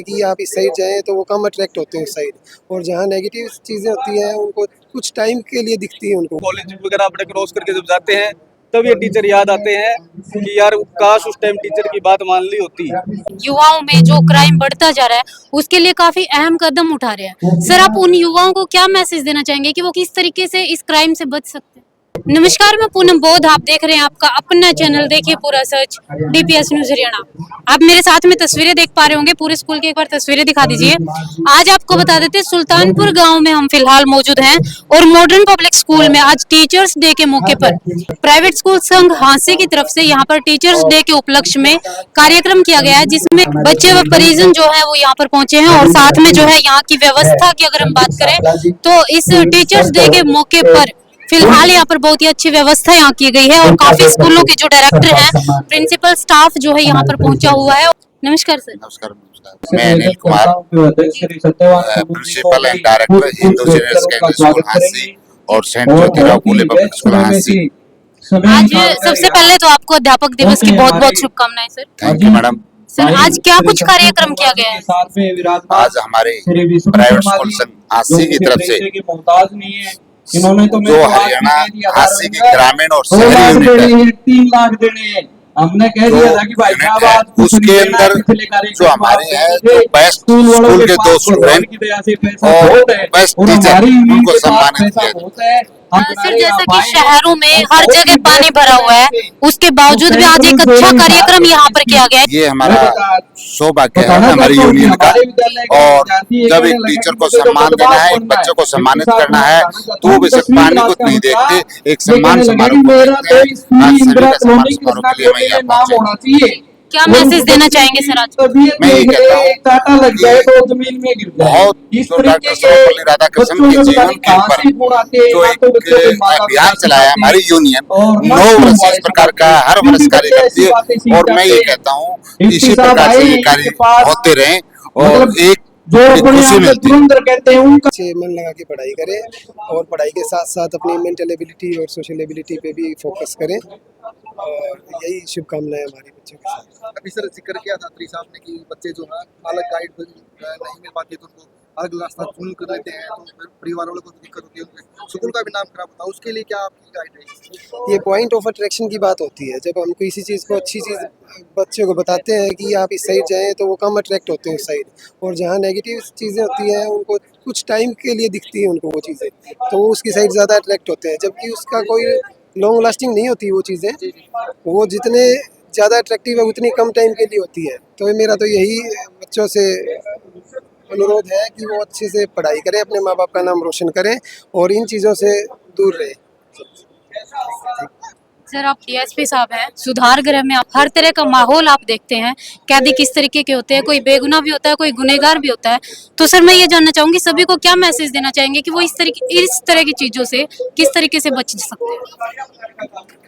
कि आप इस साइड जाएं तो वो कम अट्रैक्ट होते हैं उस साइड, और जहाँ नेगेटिव चीज़ें होती हैं उनको कुछ टाइम के लिए दिखती है उनको। कॉलेज वगैरह अपने क्रॉस करके जब जाते हैं तब ये टीचर याद आते हैं कि यार काश उस टाइम टीचर की बात मान ली होती। युवाओं में जो क्राइम बढ़ता जा रहा है उसके लिए काफी अहम कदम उठा रहे हैं। सर, आप उन युवाओं को क्या मैसेज देना चाहेंगे कि वो किस तरीके से इस क्राइम से बच सकते हैं? नमस्कार, मैं पूनम बोध, आप देख रहे हैं आपका अपना चैनल देखिए पूरा सच डीपीएस न्यूज हरियाणा। आप मेरे साथ में तस्वीरें देख पा रहे होंगे, पूरे स्कूल की एक बार तस्वीरें दिखा दीजिए। आज आपको बता देते हैं सुल्तानपुर गांव में हम फिलहाल मौजूद हैं और मॉडर्न पब्लिक स्कूल में आज टीचर्स डे के मौके पर प्राइवेट स्कूल संघ हांसी की तरफ से यहाँ पर टीचर्स डे के उपलक्ष्य में कार्यक्रम किया गया है, जिसमें बच्चे व परिजन जो है वो यहाँ पर पहुंचे हैं। और साथ में जो है यहाँ की व्यवस्था की अगर हम बात करें तो इस टीचर्स डे के मौके पर फिलहाल यहाँ पर बहुत ही अच्छी व्यवस्था यहाँ की गई है और काफी स्कूलों के जो डायरेक्टर हैं, प्रिंसिपल स्टाफ जो है यहाँ पर पहुंचा हुआ है। नमस्कार सर। नमस्कार। मैं Anil Kumar, principal and director Hindu senior secondary school Hansi और saint Jyotirao Phule public school Hansi. आज सबसे पहले तो आपको अध्यापक दिवस की बहुत बहुत शुभकामनाएं sir. Thank you madam. Sir, आज क्या कुछ कार्यक्रम किया गया है? आज हमारे प्राइवेट स्कूल संघ हांसी की तरफ से इन्होंने तो जो हरियाणा हांसी की ग्रामीण और शहरी यूनिट है 3 लाख देने हैं। हमने कह दिया था कि भाई साहब आज उसके अंदर जो हमारे है जो बेस्ट स्कूल के 2 स्टूडेंट और बेस्ट टीचर उनको सम्मानित किया जाता है। सर, जैसा कि शहरों में हर जगह पानी भरा हुआ है, उसके बावजूद भी आज एक अच्छा कार्यक्रम यहाँ पर किया गया है। ये हमारा सौभाग्य है हमारी यूनियन का, और जब एक टीचर को सम्मान देना है, एक बच्चे को सम्मानित करना है, तो वे सिर्फ पानी को नहीं देखते, एक सम्मान समारोह को देखते हैं। आज सभी का सम्मान समारोह के लिए मैं यहाँ पहुंचा। क्या मैसेज देना चाहेंगे सर आज? मैं ये कहता हूँ बहुत जो डॉक्टर सर्वपल्ली राधाकृष्णन के जीवन के ऊपर जो एक अभियान चलाया हमारी यूनियन 9 वर्ष इस प्रकार का हर वर्ष कार्य करती है, और मैं ये कहता हूँ इसी प्रकार से ये कार्य होते रहे और एक खुशी मिलती है। अच्छे मन लगा के पढ़ाई करें और पढ़ाई के साथ साथ अपनी मेंटल एबिलिटी और सोशल एबिलिटी पे भी फोकस करें, और यही शुभकामनाएं हमारे बच्चों के साथ। अभी सर जिक्र किया था त्रि साहब ने कि बच्चे जो है अलग गाइड नहीं मिल पाती तो उनको अलग रास्ता चुन कर लेते हैं, तो परिवार वालों को दिक्कत होती है, उनके स्कूल का भी नाम खराब होता है। उसके लिए क्या आपकी गाइड है? ये पॉइंट ऑफ अट्रैक्शन की बात होती है। जब हम किसी चीज़ को अच्छी चीज़ बच्चों को बताते हैं कि आप इस साइड जाएं तो वो कम अट्रैक्ट होते हैं उस साइड, और जहाँ नेगेटिव चीज़ें होती हैं उनको कुछ टाइम के लिए दिखती हैं उनको वो चीज़ें, तो वो उसकी साइड ज़्यादा अट्रैक्ट होते हैं, जबकि उसका कोई लॉन्ग लास्टिंग नहीं होती वो चीज़ें। वो जितने ज़्यादा अट्रैक्टिव है उतनी कम टाइम के लिए होती है। तो मेरा तो यही बच्चों से अनुरोध है कि वो अच्छे से पढ़ाई करें, अपने माँ बाप का नाम रोशन करें और इन चीज़ों से दूर रहें। सर, आप डीएसपी साहब हैं, सुधार गृह में आप हर तरह का माहौल आप देखते हैं, कैदी किस तरीके के होते हैं, कोई बेगुनाह भी होता है, कोई गुनहगार भी होता है। तो सर, मैं ये जानना चाहूंगी सभी को क्या मैसेज देना चाहेंगे कि वो इस तरह की चीजों से किस तरीके से बच सकते हैं?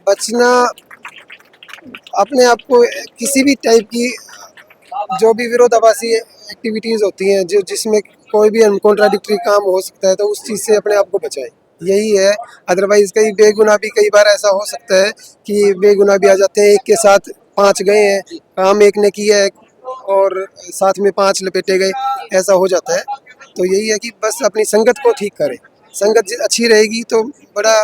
बचना, अपने आप को किसी भी टाइप की जो भी विरोधाभासी एक्टिविटीज़ होती हैं जो जिसमें कोई भी कॉन्ट्राडिक्टरी काम हो सकता है, तो उस चीज़ से अपने आप को बचाएं, यही है। अदरवाइज कई बेगुनाह भी कई बार ऐसा हो सकता है कि बेगुनाह भी आ जाते हैं, एक के साथ 5 गए हैं, काम एक ने किया है और साथ में 5 लपेटे गए, ऐसा हो जाता है। तो यही है कि बस अपनी संगत को ठीक करें, संगत अच्छी रहेगी तो बड़ा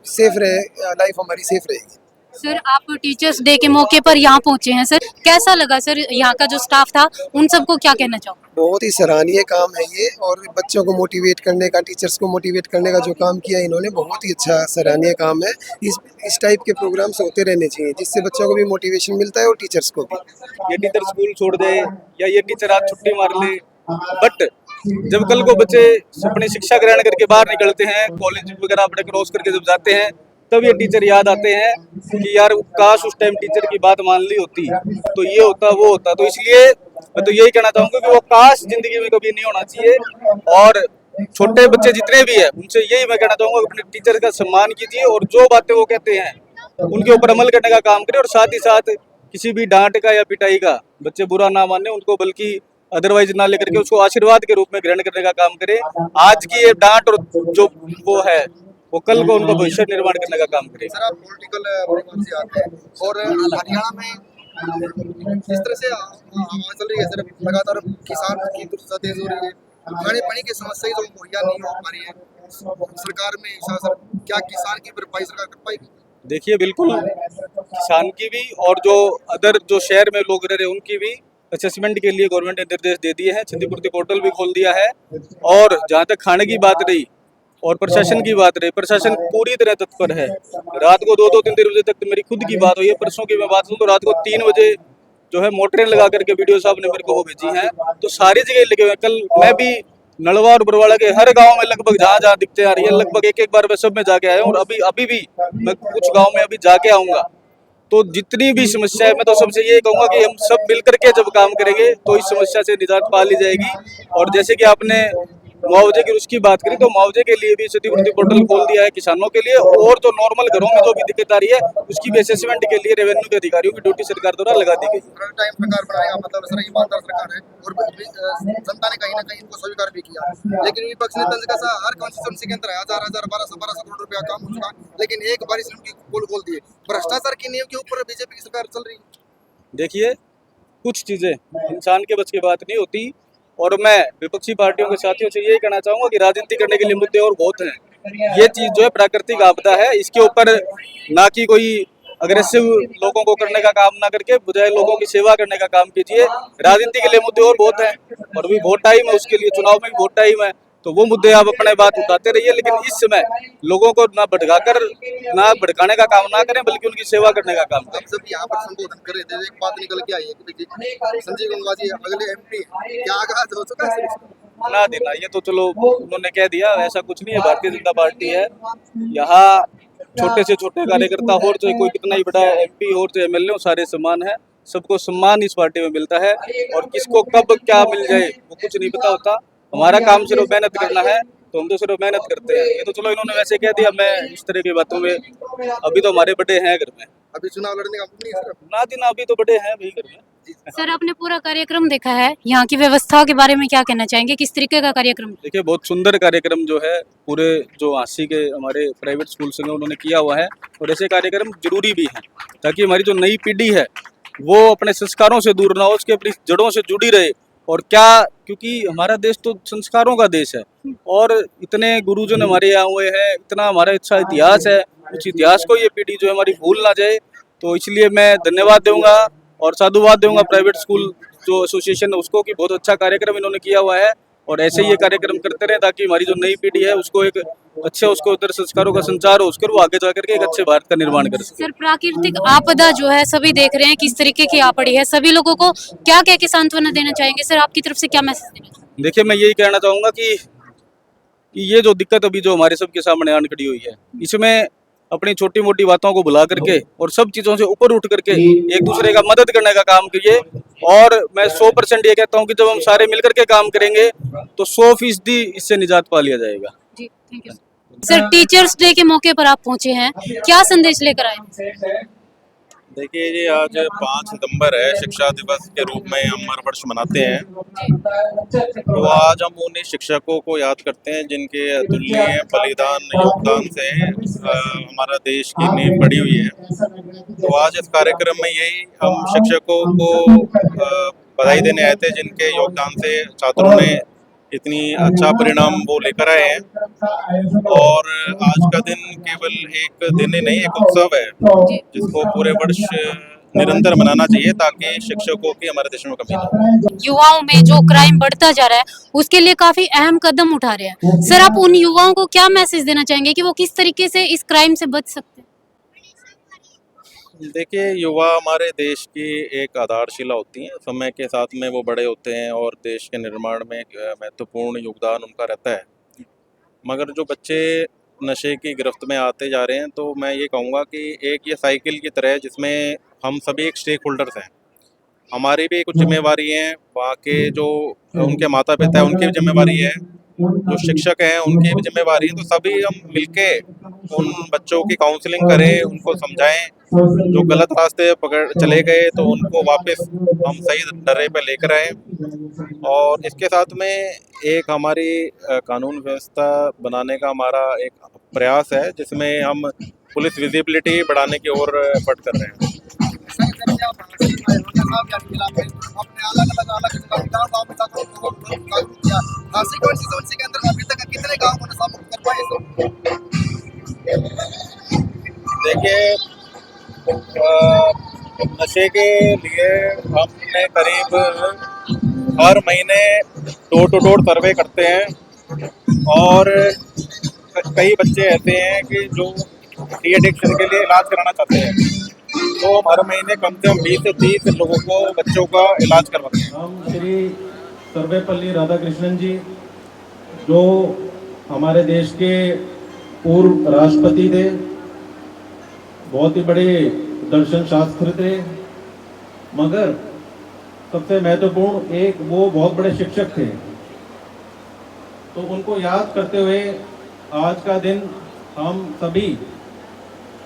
सेफ रहे, लाइफ हमारी सेफ रहेगी। सर, आप टीचर्स डे के मौके पर यहाँ पहुंचे हैं, सर कैसा लगा? सर, यहाँ का जो स्टाफ था उन सबको क्या कहना चाहोगे? बहुत ही सराहनीय काम है ये, और बच्चों को मोटिवेट करने का, टीचर्स को मोटिवेट करने का जो काम किया इन्होंने, बहुत ही अच्छा सराहनीय काम है। इस टाइप के प्रोग्राम्स होते रहने चाहिए, जिससे बच्चों को भी मोटिवेशन मिलता है और टीचर्स को भी। ये टीचर स्कूल छोड़ दे या ये टीचर आज छुट्टी मार ले, बट जब कल को बच्चे अपनी शिक्षा ग्रहण करके बाहर निकलते हैं, कॉलेज वगैरह अपने क्रॉस करके जब जाते हैं, तब ये टीचर याद आते हैं कि यार काश उस टाइम टीचर की बात मान ली होती तो ये होता वो होता। तो इसलिए मैं तो यही कहना चाहूंगा कि वो काश जिंदगी में कभी नहीं होना चाहिए, और छोटे बच्चे जितने भी हैं उनसे यही मैं कहना चाहूंगा अपने टीचर का सम्मान कीजिए और जो बातें वो कहते हैं उनके ऊपर अमल करने का काम करें, और साथ ही साथ किसी भी डांट का या पिटाई का बच्चे बुरा ना माने उनको, बल्कि अदरवाइज ना लेकर के उसको आशीर्वाद के रूप में ग्रहण करने का काम करें। आज की ये डांट और जो वो है वो कल को उनका भविष्य निर्माण करने का काम करे। सर, आप पॉलिटिकल परिवार से आते हैं और हरियाणा में इस तरह से आवाज चल रही है सर, लगातार किसान की दुर्दशा तेज हो रही है, खाने पानी की समस्या जो मुहैया नहीं हो पा रही है सरकार में, सर क्या किसान की भरपाई सरकार कर पाएगी? देखिए बिल्कुल किसान की भी और जो अदर जो शहर में लोग रह रहे हैं उनकी भी असेसमेंट के लिए गवर्नमेंट ने निर्देश दे दिए हैं, क्षतिपूर्ति पोर्टल भी खोल दिया है। और जहाँ तक खाने की बात रही और प्रशासन की बात रही, प्रशासन पूरी तरह तत्पर है। रात को 2-2, 3-3 बजे तक तो मेरी खुद की बात हुई है, परसों की मैं बात करूँ तो रात को 3 बजे जो है मोटरें लगा करके वीडियो साहब ने मेरे को वो भेजी हैं, तो सारी जगह लगे हुए हैं। कल मैं भी नलवा और बरवाड़ा के हर गांव में लगभग जहाँ जहाँ दिखते आ रही है लगभग एक बार मैं सब में जाके आया हूँ, और अभी भी मैं कुछ गाँव में अभी जाके आऊँगा। तो जितनी भी समस्या है मैं तो सबसे यही कहूँगा कि हम सब मिलकर के जब काम करेंगे तो इस समस्या से निजात पा ली जाएगी। और जैसे कि आपने मुआवजे की उसकी बात करी, तो मुआवजे के लिए भी क्षतिपूर्ति पोर्टल खोल दिया है किसानों के लिए, और जो नॉर्मल घरों में जो भी दिक्कत आ रही है उसकी भी असेसमेंट के लिए रेवेन्यू के अधिकारियों की ड्यूटी सरकार द्वारा लगा दी गई। टाइम सरकार बनाएगा मतलब सर ईमानदार सरकार है, और जनता ने कहीं ना कहीं इनको स्वीकार भी किया, लेकिन विपक्ष ने तंज कसा, हर कॉन्स्टिट्यूंसी के अंदर 1200 करोड़ रुपया काम हो चुका, लेकिन एक बार इसने उनकी पोल खोल दिए। भ्रष्टाचार की नींव के ऊपर बीजेपी की सरकार चल रही है। देखिए कुछ चीजें इंसान के बस की बात नहीं होती, और मैं विपक्षी पार्टियों के साथियों से यही कहना चाहूंगा कि राजनीति करने के लिए मुद्दे और बहुत हैं। ये चीज जो है प्राकृतिक आपदा है, इसके ऊपर ना कि कोई अग्रेसिव लोगों को करने का काम ना करके बजाय लोगों की सेवा करने का काम कीजिए। राजनीति के लिए मुद्दे और बहुत हैं, और भी बहुत टाइम है उसके लिए, चुनाव में भी बहुत टाइम है, तो वो मुद्दे आप अपने बात उठाते रहिए, लेकिन इस समय लोगों को ना भड़काकर ना भड़काने का काम ना करें, बल्कि उनकी सेवा करने का काम करें। अब जब यहाँ पर संबोधन कर रहे थे एक बात निकल के आई है कि देखिए संजय गंगवा जी अगले एमपी क्या आगाज हो चुका है? ना देना ये तो चलो उन्होंने कह दिया, ऐसा कुछ नहीं है। भारतीय जनता पार्टी है, यहाँ छोटे से छोटे कार्यकर्ता हो चाहे कोई कितना ही बड़ा एमपी हो चाहे एमएलए हो, सारे समान है, सबको सम्मान इस पार्टी में मिलता है, और किसको कब क्या मिल जाए वो कुछ नहीं पता होता। हमारा काम सिर्फ मेहनत करना है, तो हम तो सिर्फ मेहनत करते हैं। ये तो चलो इन्होंने वैसे कह दिया, मैं इस तरह की बातों में, अभी तो हमारे बड़े हैं घर में, अभी चुनाव लड़ने का नहीं है सर। ना दिन अभी तो बड़े हैं भाई घर में। सर आपने पूरा कार्यक्रम देखा है, यहाँ की व्यवस्थाओं के बारे में क्या कहना चाहेंगे, किस तरीके का कार्यक्रम? देखिए बहुत सुंदर कार्यक्रम जो है पूरे जो आसी के हमारे प्राइवेट स्कूल से उन्होंने किया हुआ है, और ऐसे कार्यक्रम जरूरी भी हैं ताकि हमारी जो नई पीढ़ी है वो अपने संस्कारों से दूर ना हो, उसके अपनी जड़ों से जुड़ी रहे। और क्या, क्योंकि हमारा देश तो संस्कारों का देश है, और इतने गुरुजन हमारे यहाँ हुए हैं, इतना हमारा अच्छा इतिहास है, उस इतिहास को ये पीढ़ी जो है हमारी भूल ना जाए। तो इसलिए मैं धन्यवाद दूंगा और साधुवाद दूंगा प्राइवेट स्कूल जो एसोसिएशन है उसको, कि बहुत अच्छा कार्यक्रम इन्होंने किया हुआ है, और ऐसे ही ये कार्यक्रम करते रहे ताकि हमारी जो नई पीढ़ी है उसको एक अच्छे उसको उधर संस्कारों का संचार हो, उसकर वो आगे जाकर के एक अच्छे भारत का निर्माण कर सके। सर प्राकृतिक आपदा जो है सभी देख रहे हैं किस तरीके की आ पड़ी है, सभी लोगों को क्या कह के सांत्वना देना चाहेंगे? सर आपकी तरफ से क्या मैसेज देना चाहेंगे? देखिए मैं यही कहना चाहूँगा कि ये जो दिक्कत अभी जो हमारे सबके सामने आन खड़ी हुई है, इसमें अपनी छोटी मोटी बातों को भुला करके और सब चीज़ों से ऊपर उठ करके एक दूसरे का मदद करने का काम कीजिए। और मैं 100% ये कहता हूँ कि जब हम सारे मिलकर के काम करेंगे तो 100% इससे निजात पा लिया जाएगा। जी thank you sir. Teachers day के मौके पर आप पहुंचे हैं, क्या संदेश लेकर आए? देखिए जी, आज 5 सितंबर है, शिक्षा दिवस के रूप में हम हर वर्ष मनाते हैं। तो आज हम उन्हीं शिक्षकों को याद करते हैं जिनके अतुलनीय बलिदान योगदान से हमारा देश की नींव पड़ी हुई है। तो आज इस कार्यक्रम में यही हम शिक्षकों को बधाई देने आए थे, जिनके योगदान से छात्रों ने इतनी अच्छा परिणाम वो लेकर आए हैं। और आज का दिन केवल एक दिन ही नहीं, एक उत्सव है जिसको पूरे वर्ष निरंतर मनाना चाहिए ताकि शिक्षकों की हमारे देश में कमी ना हो। युवाओं में जो क्राइम बढ़ता जा रहा है उसके लिए काफी अहम कदम उठा रहे हैं। सर आप उन युवाओं को क्या मैसेज देना चाहेंगे कि वो किस तरीके से इस क्राइम से बच सकते हैं? देखिए, युवा हमारे देश की एक आधारशिला होती हैं, समय के साथ में वो बड़े होते हैं और देश के निर्माण में महत्वपूर्ण योगदान उनका रहता है। मगर जो बच्चे नशे की गिरफ्त में आते जा रहे हैं, तो मैं ये कहूँगा कि एक ये साइकिल की तरह है जिसमें हम सभी एक स्टेक होल्डर्स हैं। हमारी भी कुछ जिम्मेवारी है, वहाँ के जो उनके माता पिता हैं उनकी भी जिम्मेवारी है, जो शिक्षक हैं उनकी भी जिम्मेवारी है। तो सभी हम मिलके उन बच्चों की काउंसलिंग करें, उनको समझाएं, जो गलत रास्ते पकड़ चले गए तो उनको वापस हम सही डरे पे लेकर आए। और इसके साथ में एक हमारी कानून व्यवस्था बनाने का हमारा एक प्रयास है, जिसमें हम पुलिस विजिबिलिटी बढ़ाने की ओर एफर्ट कर रहे हैं। यहाँ पर साहब यानी मिला में अपने अलग गाँव में जागरूक किया। सिक्वेंसी के अंदर अभी तक कितने गाँव को नशा मुक्त कर पाए देखिए, नशे के लिए हमने करीब हर महीने डोर टू डोर सर्वे करते हैं और कई बच्चे ऐसे हैं कि जो डी एडिक्शन के लिए इलाज कराना चाहते हैं, तो हम हर महीने कम से कम 20 से 30 लोगों को, बच्चों का इलाज करवाते हैं। हम श्री सर्वेपल्ली राधाकृष्णन जी, जो हमारे देश के पूर्व राष्ट्रपति थे, बहुत ही बड़े दर्शन शास्त्र थे, मगर सबसे महत्वपूर्ण एक वो बहुत बड़े शिक्षक थे। तो उनको याद करते हुए आज का दिन हम सभी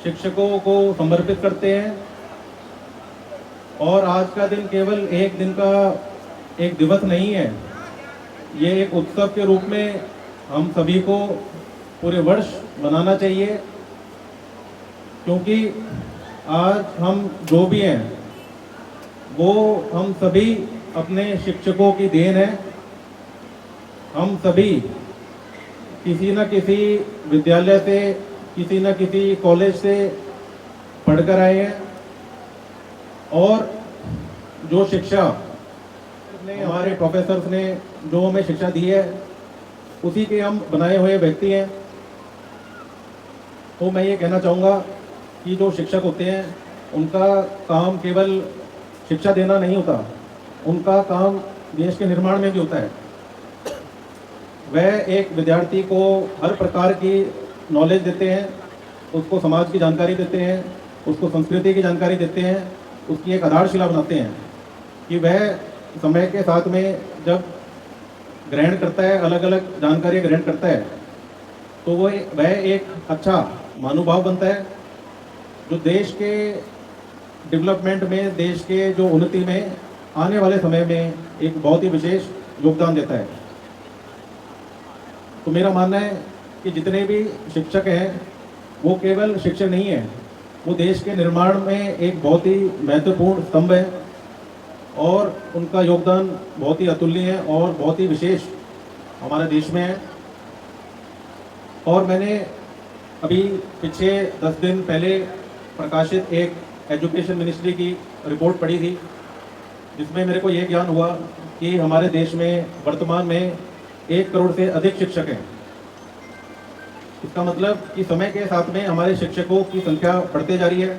शिक्षकों को समर्पित करते हैं। और आज का दिन केवल एक दिन का एक दिवस नहीं है, ये एक उत्सव के रूप में हम सभी को पूरे वर्ष मनाना चाहिए, क्योंकि आज हम जो भी हैं वो हम सभी अपने शिक्षकों की देन है। हम सभी किसी न किसी विद्यालय से, किसी न किसी कॉलेज से पढ़कर आए हैं, और जो शिक्षा ने हमारे प्रोफेसर्स ने जो हमें शिक्षा दी है उसी के हम बनाए हुए व्यक्ति हैं। तो मैं ये कहना चाहूँगा कि जो शिक्षक होते हैं उनका काम केवल शिक्षा देना नहीं होता, उनका काम देश के निर्माण में भी होता है। वह एक विद्यार्थी को हर प्रकार की नॉलेज देते हैं, उसको समाज की जानकारी देते हैं, उसको संस्कृति की जानकारी देते हैं, उसकी एक आधारशिला बनाते हैं कि वह समय के साथ में जब ग्रहण करता है, अलग अलग जानकारी ग्रहण करता है, तो वह एक अच्छा महानुभाव बनता है, जो देश के डेवलपमेंट में, देश के जो उन्नति में आने वाले समय में एक बहुत ही विशेष योगदान देता है। तो मेरा मानना है कि जितने भी शिक्षक हैं वो केवल शिक्षक नहीं है, वो देश के निर्माण में एक बहुत ही महत्वपूर्ण स्तंभ है, और उनका योगदान बहुत ही अतुलनीय है और बहुत ही विशेष हमारे देश में है। और मैंने अभी पिछले 10 दिन पहले प्रकाशित एक एजुकेशन मिनिस्ट्री की रिपोर्ट पढ़ी थी, जिसमें मेरे को ये ज्ञान हुआ कि हमारे देश में वर्तमान में 1 करोड़ से अधिक शिक्षक हैं। इसका मतलब कि समय के साथ में हमारे शिक्षकों की संख्या बढ़ते जा रही है,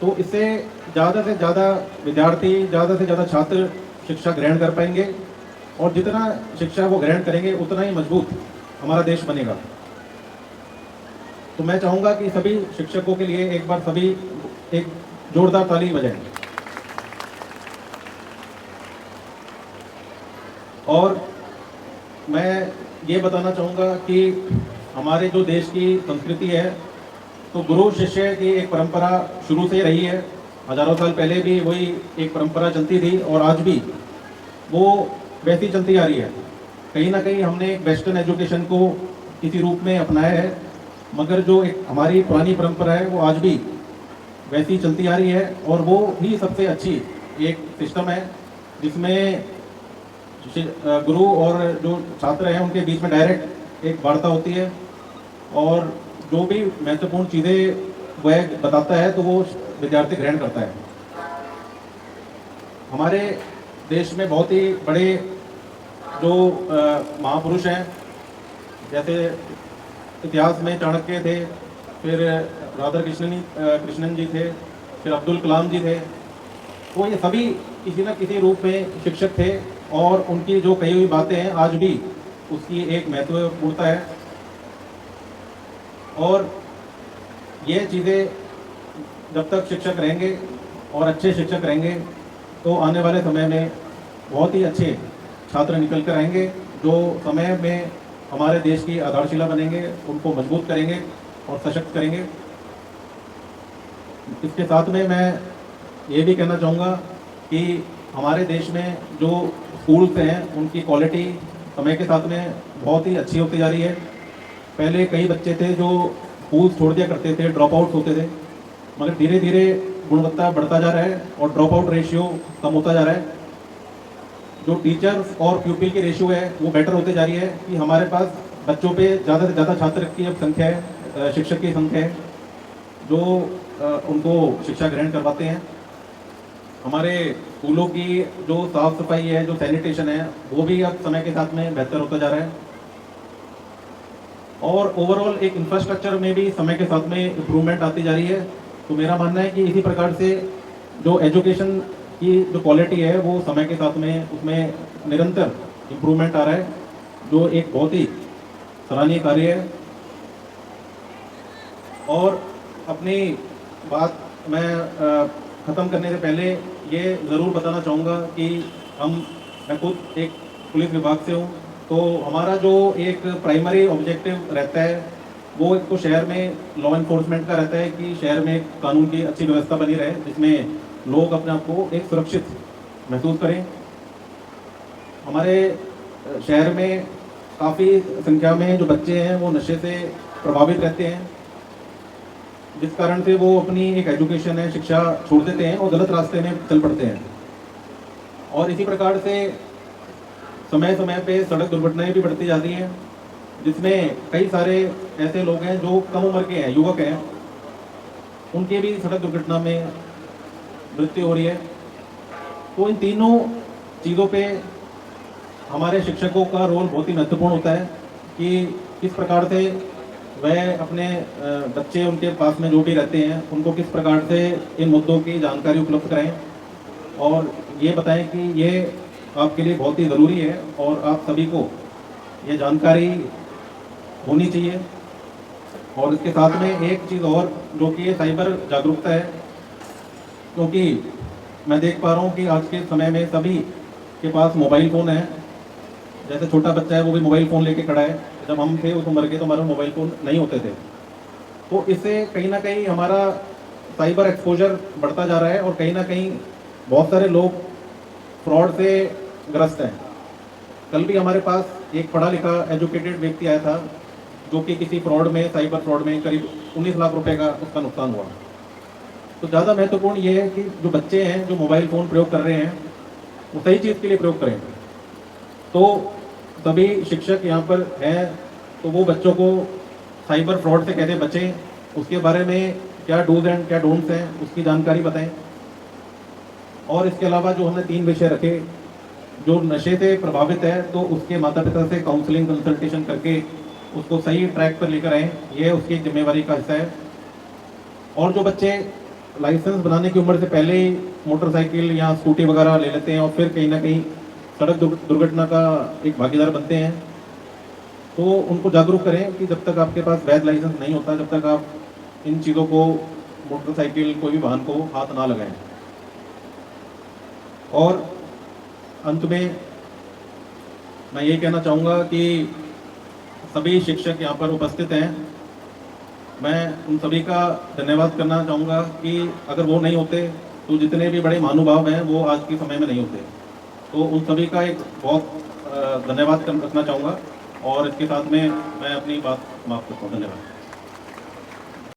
तो इससे से ज़्यादा विद्यार्थी, ज़्यादा से ज़्यादा छात्र शिक्षा ग्रहण कर पाएंगे, और जितना शिक्षा वो ग्रहण करेंगे उतना ही मजबूत हमारा देश बनेगा। तो मैं चाहूँगा कि सभी शिक्षकों के लिए एक बार सभी एक जोरदार ताली बजाएं। और मैं ये बताना चाहूँगा कि हमारे जो देश की संस्कृति है, तो गुरु शिष्य की एक परंपरा शुरू से रही है। हजारों साल पहले भी वही एक परंपरा चलती थी, और आज भी वो वैसी चलती आ रही है। कहीं ना कहीं हमने एक वेस्टर्न एजुकेशन को किसी रूप में अपनाया है, मगर जो एक हमारी पुरानी परंपरा है वो आज भी वैसी चलती आ रही है, और वो ही सबसे अच्छी एक सिस्टम है, जिसमें गुरु और जो छात्र हैं उनके बीच में डायरेक्ट एक वार्ता होती है, और जो भी महत्वपूर्ण चीज़ें वह बताता है तो वो विद्यार्थी ग्रहण करता है। हमारे देश में बहुत ही बड़े जो महापुरुष हैं, जैसे इतिहास में चाणक्य थे, फिर कृष्णन जी थे, फिर अब्दुल कलाम जी थे। तो ये सभी किसी न किसी रूप में शिक्षक थे, और उनकी जो कही हुई बातें हैं आज भी उसकी एक महत्वपूर्णता है। और ये चीज़ें जब तक शिक्षक रहेंगे और अच्छे शिक्षक रहेंगे, तो आने वाले समय में बहुत ही अच्छे छात्र निकल कर आएंगे, जो समय में हमारे देश की आधारशिला बनेंगे, उनको मजबूत करेंगे और सशक्त करेंगे। इसके साथ में मैं ये भी कहना चाहूँगा कि हमारे देश में जो स्कूल्स हैं उनकी क्वालिटी समय के साथ में बहुत ही अच्छी होती जा रही है। पहले कई बच्चे थे जो स्कूल छोड़ दिया करते थे, ड्रॉप आउट होते थे, मगर धीरे धीरे गुणवत्ता बढ़ता जा रहा है और ड्रॉप आउट रेशियो कम होता जा रहा है। जो टीचर्स और प्यूपिल की रेशियो है वो बेटर होते जा रही है कि हमारे पास बच्चों पे ज़्यादा से ज़्यादा छात्र की अब संख्या है, शिक्षक की संख्या है जो उनको शिक्षा ग्रहण करवाते हैं। हमारे स्कूलों की जो साफ सफाई है, जो सैनिटेशन है, वो भी अब समय के साथ में बेहतर होता जा रहा है और ओवरऑल एक इंफ्रास्ट्रक्चर में भी समय के साथ में इम्प्रूवमेंट आती जा रही है। तो मेरा मानना है कि इसी प्रकार से जो एजुकेशन की जो क्वालिटी है वो समय के साथ में उसमें निरंतर इम्प्रूवमेंट आ रहा है, जो एक बहुत ही सराहनीय कार्य है। और अपनी बात मैं ख़त्म करने से पहले ये ज़रूर बताना चाहूँगा कि मैं खुद एक पुलिस विभाग से हूँ, तो हमारा जो एक प्राइमरी ऑब्जेक्टिव रहता है वो एक तो शहर में लॉ इन्फोर्समेंट का रहता है कि शहर में कानून की अच्छी व्यवस्था बनी रहे, जिसमें लोग अपने आप को एक सुरक्षित महसूस करें। हमारे शहर में काफ़ी संख्या में जो बच्चे हैं वो नशे से प्रभावित रहते हैं, जिस कारण से वो अपनी एक एजुकेशन है, शिक्षा छोड़ देते हैं और गलत रास्ते में चल पड़ते हैं। और इसी प्रकार से समय समय पे सड़क दुर्घटनाएं भी बढ़ती जाती हैं, जिसमें कई सारे ऐसे लोग हैं जो कम उम्र के हैं, युवक हैं, उनके भी सड़क दुर्घटना में मृत्यु हो रही है। तो इन तीनों चीज़ों पे हमारे शिक्षकों का रोल बहुत ही महत्वपूर्ण होता है कि किस प्रकार से वह अपने बच्चे उनके पास में जो भी रहते हैं उनको किस प्रकार से इन मुद्दों की जानकारी उपलब्ध कराएं और ये बताएं कि ये आपके लिए बहुत ही ज़रूरी है और आप सभी को ये जानकारी होनी चाहिए। और इसके साथ में एक चीज़ और जो कि साइबर जागरूकता है, क्योंकि मैं देख पा रहा हूँ कि आज के समय में सभी के पास मोबाइल फ़ोन है। जैसे छोटा बच्चा है वो भी मोबाइल फ़ोन लेके खड़ा है, जब हम थे उस उम्र के तो हमारे मोबाइल फ़ोन नहीं होते थे। तो इससे कहीं ना कहीं हमारा साइबर एक्सपोजर बढ़ता जा रहा है और कहीं ना कहीं बहुत सारे लोग फ्रॉड से ग्रस्त हैं। कल भी हमारे पास एक पढ़ा लिखा एजुकेटेड व्यक्ति आया था जो कि किसी फ्रॉड में, साइबर फ्रॉड में करीब 19 लाख रुपए का उसका नुकसान हुआ। तो ज़्यादा महत्वपूर्ण ये है कि जो बच्चे हैं जो मोबाइल फ़ोन प्रयोग कर रहे हैं वो सही चीज़ के लिए प्रयोग करें। तो सभी शिक्षक यहाँ पर हैं तो वो बच्चों को साइबर फ्रॉड से कैसे बचें, उसके बारे में क्या डूज एंड क्या डोंट्स हैं उसकी जानकारी बताएं। और इसके अलावा जो हमने 3 विषय रखे, जो नशे से प्रभावित है तो उसके माता पिता से काउंसलिंग कंसल्टेशन करके उसको सही ट्रैक पर लेकर आएँ, ये उसकी जिम्मेवारी का हिस्सा है। और जो बच्चे लाइसेंस बनाने की उम्र से पहले ही मोटरसाइकिल या स्कूटी वगैरह ले लेते हैं और फिर कहीं ना कहीं सड़क दुर्घटना का एक भागीदार बनते हैं, तो उनको जागरूक करें कि जब तक आपके पास वैध लाइसेंस नहीं होता, जब तक आप इन चीज़ों को, मोटरसाइकिल कोई भी वाहन को हाथ ना लगाएं। और अंत में मैं ये कहना चाहूँगा कि सभी शिक्षक यहाँ पर उपस्थित हैं, मैं उन सभी का धन्यवाद करना चाहूँगा कि अगर वो नहीं होते तो जितने भी बड़े महानुभाव हैं वो आज के समय में नहीं होते। तो उन सभी का एक बहुत धन्यवाद रखना चाहूँगा और इसके साथ में मैं अपनी बात समाप्त करता हूँ। धन्यवाद।